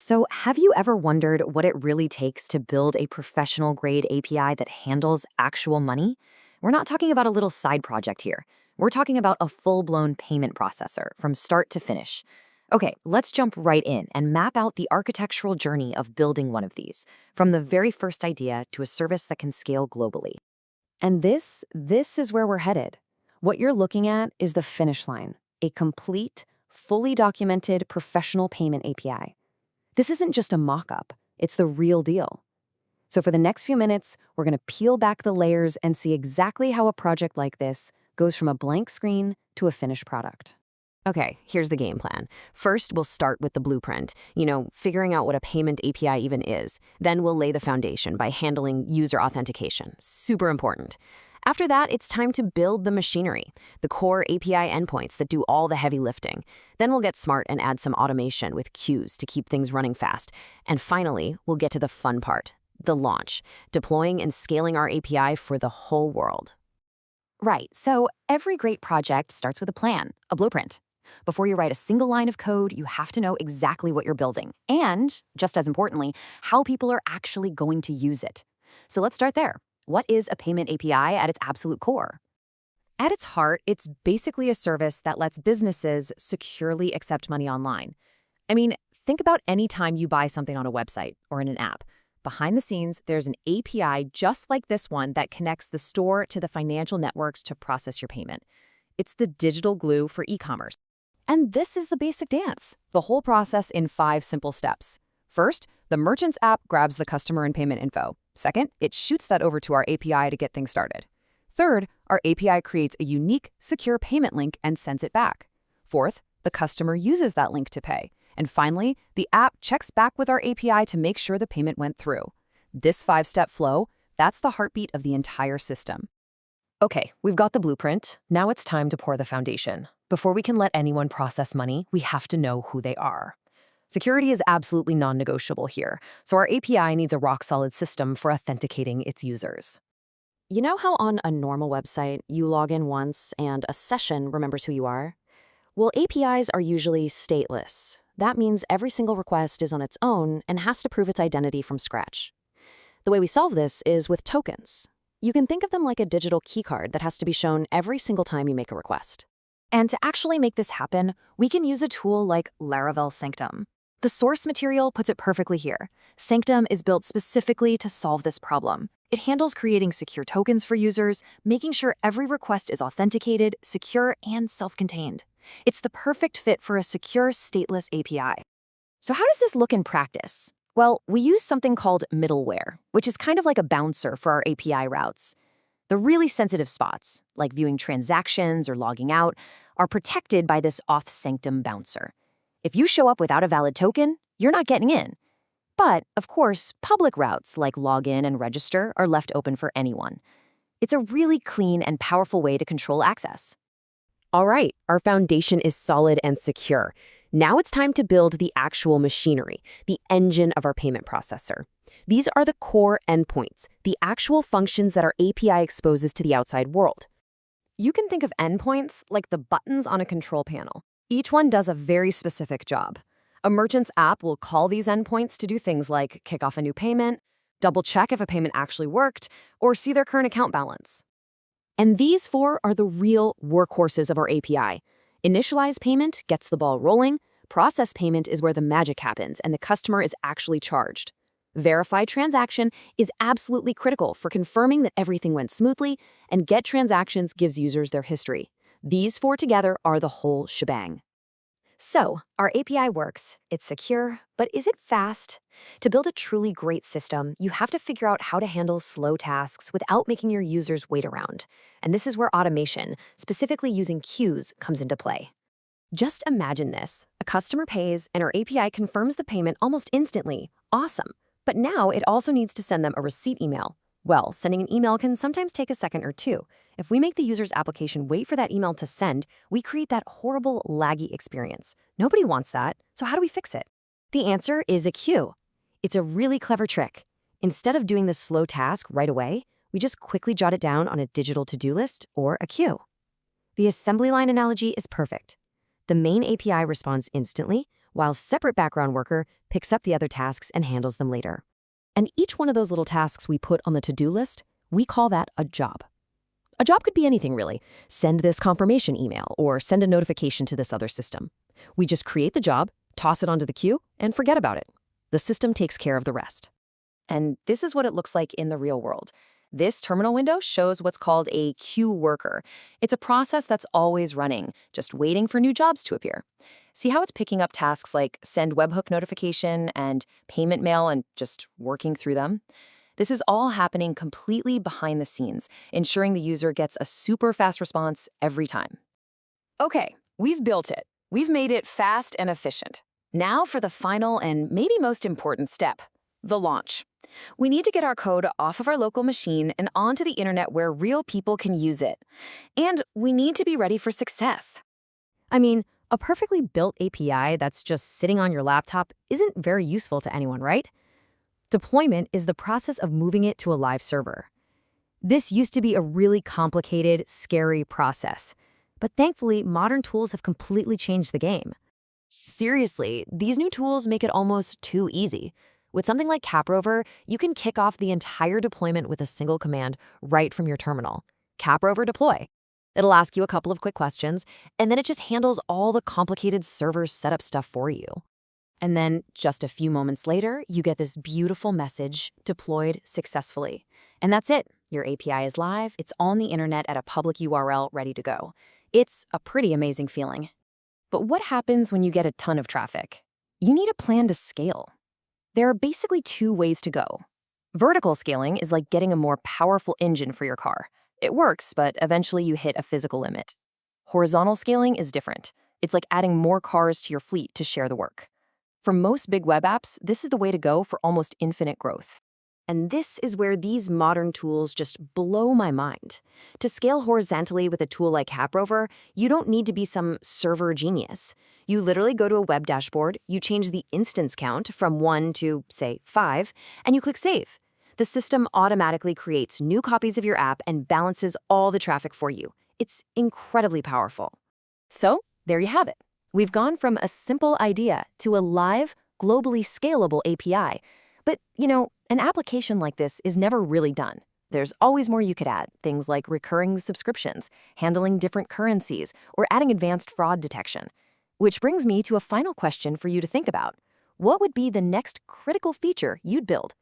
So, have you ever wondered what it really takes to build a professional grade API that handles actual money? We're not talking about a little side project here. We're talking about a full blown payment processor from start to finish. Okay, let's jump right in and map out the architectural journey of building one of these, from the very first idea to a service that can scale globally. And this is where we're headed. What you're looking at is the finish line, a complete, fully documented professional payment API. This isn't just a mock-up, it's the real deal. So for the next few minutes, we're going to peel back the layers and see exactly how a project like this goes from a blank screen to a finished product. Okay, here's the game plan. First, we'll start with the blueprint, figuring out what a payment API even is. Then we'll lay the foundation by handling user authentication. Super important. After that, it's time to build the machinery, the core API endpoints that do all the heavy lifting. Then we'll get smart and add some automation with queues to keep things running fast. And finally, we'll get to the fun part, the launch, deploying and scaling our API for the whole world. Right, so every great project starts with a plan, a blueprint. Before you write a single line of code, you have to know exactly what you're building, and, just as importantly, how people are actually going to use it. So let's start there. What is a payment API at its absolute core? At its heart, it's basically a service that lets businesses securely accept money online. I mean, think about any time you buy something on a website or in an app. Behind the scenes, there's an API just like this one that connects the store to the financial networks to process your payment. It's the digital glue for e-commerce. And this is the basic dance, the whole process in 5 simple steps. First, the merchant's app grabs the customer and payment info. Second, it shoots that over to our API to get things started. Third, our API creates a unique, secure payment link and sends it back. Fourth, the customer uses that link to pay. And finally, the app checks back with our API to make sure the payment went through. This 5-step flow, that's the heartbeat of the entire system. Okay, we've got the blueprint. Now it's time to pour the foundation. Before we can let anyone process money, we have to know who they are. Security is absolutely non-negotiable here, so our API needs a rock-solid system for authenticating its users. You know how on a normal website, you log in once and a session remembers who you are? Well, APIs are usually stateless. That means every single request is on its own and has to prove its identity from scratch. The way we solve this is with tokens. You can think of them like a digital keycard that has to be shown every single time you make a request. And to actually make this happen, we can use a tool like Laravel Sanctum. The source material puts it perfectly here. Sanctum is built specifically to solve this problem. It handles creating secure tokens for users, making sure every request is authenticated, secure, and self-contained. It's the perfect fit for a secure, stateless API. So how does this look in practice? Well, we use something called middleware, which is kind of like a bouncer for our API routes. The really sensitive spots, like viewing transactions or logging out, are protected by this auth sanctum bouncer. If you show up without a valid token, you're not getting in. But, of course, public routes like login and register are left open for anyone. It's a really clean and powerful way to control access. All right, our foundation is solid and secure. Now it's time to build the actual machinery, the engine of our payment processor. These are the core endpoints, the actual functions that our API exposes to the outside world. You can think of endpoints like the buttons on a control panel. Each one does a very specific job. A merchant's app will call these endpoints to do things like kick off a new payment, double-check if a payment actually worked, or see their current account balance. And these 4 are the real workhorses of our API. Initialize payment gets the ball rolling. Process payment is where the magic happens and the customer is actually charged. Verify transaction is absolutely critical for confirming that everything went smoothly, and get transactions gives users their history. These 4 together are the whole shebang. So, our API works, it's secure, but is it fast? To build a truly great system, you have to figure out how to handle slow tasks without making your users wait around. And this is where automation, specifically using queues, comes into play. Just imagine this. A customer pays, and our API confirms the payment almost instantly. Awesome. But now it also needs to send them a receipt email. Well, sending an email can sometimes take a second or two. If we make the user's application wait for that email to send, we create that horrible, laggy experience. Nobody wants that, so how do we fix it? The answer is a queue. It's a really clever trick. Instead of doing this slow task right away, we just quickly jot it down on a digital to-do list or a queue. The assembly line analogy is perfect. The main API responds instantly, while separate background worker picks up the other tasks and handles them later. And each one of those little tasks we put on the to-do list, we call that a job. A job could be anything, really. Send this confirmation email or send a notification to this other system. We just create the job, toss it onto the queue, and forget about it. The system takes care of the rest. And this is what it looks like in the real world. This terminal window shows what's called a queue worker. It's a process that's always running, just waiting for new jobs to appear. See how it's picking up tasks like send webhook notification and payment mail and just working through them? This is all happening completely behind the scenes, ensuring the user gets a super fast response every time. Okay, we've built it. We've made it fast and efficient. Now for the final and maybe most important step, the launch. We need to get our code off of our local machine and onto the internet where real people can use it. And we need to be ready for success. I mean, a perfectly built API that's just sitting on your laptop isn't very useful to anyone, right? Deployment is the process of moving it to a live server. This used to be a really complicated, scary process. But thankfully, modern tools have completely changed the game. Seriously, these new tools make it almost too easy. With something like Caprover, you can kick off the entire deployment with a single command right from your terminal. Caprover deploy. It'll ask you a couple of quick questions, and then it just handles all the complicated server setup stuff for you. And then, just a few moments later, you get this beautiful message, deployed successfully. And that's it. Your API is live, it's on the internet at a public URL ready to go. It's a pretty amazing feeling. But what happens when you get a ton of traffic? You need a plan to scale. There are basically two ways to go. Vertical scaling is like getting a more powerful engine for your car. It works, but eventually you hit a physical limit. Horizontal scaling is different. It's like adding more cars to your fleet to share the work. For most big web apps, this is the way to go for almost infinite growth. And this is where these modern tools just blow my mind. To scale horizontally with a tool like Caprover, you don't need to be some server genius. You literally go to a web dashboard, you change the instance count from 1 to, say, 5, and you click Save. The system automatically creates new copies of your app and balances all the traffic for you. It's incredibly powerful. So, there you have it. We've gone from a simple idea to a live, globally scalable API. But, an application like this is never really done. There's always more you could add, things like recurring subscriptions, handling different currencies, or adding advanced fraud detection. Which brings me to a final question for you to think about. What would be the next critical feature you'd build